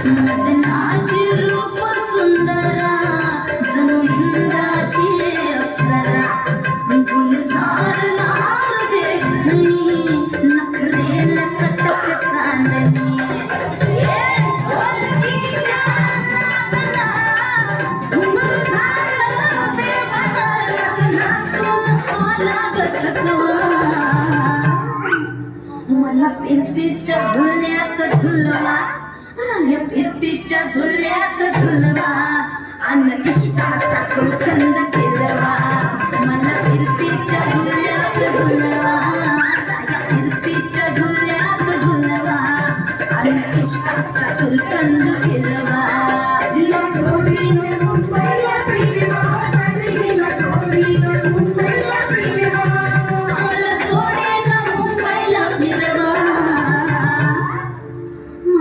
मदनाची रूप सुंदरा जणू इंद्राची अप्सरा गुलजार लाल देखणी नखरेल कटक चांदणी मला फिरतीच्या झुल्यात झुलवा रंग फिरतीच्या झुल्यात झुलवा अन्न इष्टाचा कुलकंद फिरवा मला फिरतीच्या झुल्यात झुलवा फिरतीच्या झुल्यात झुलवा अन्न इष्टाचा कुलकंद फिरवा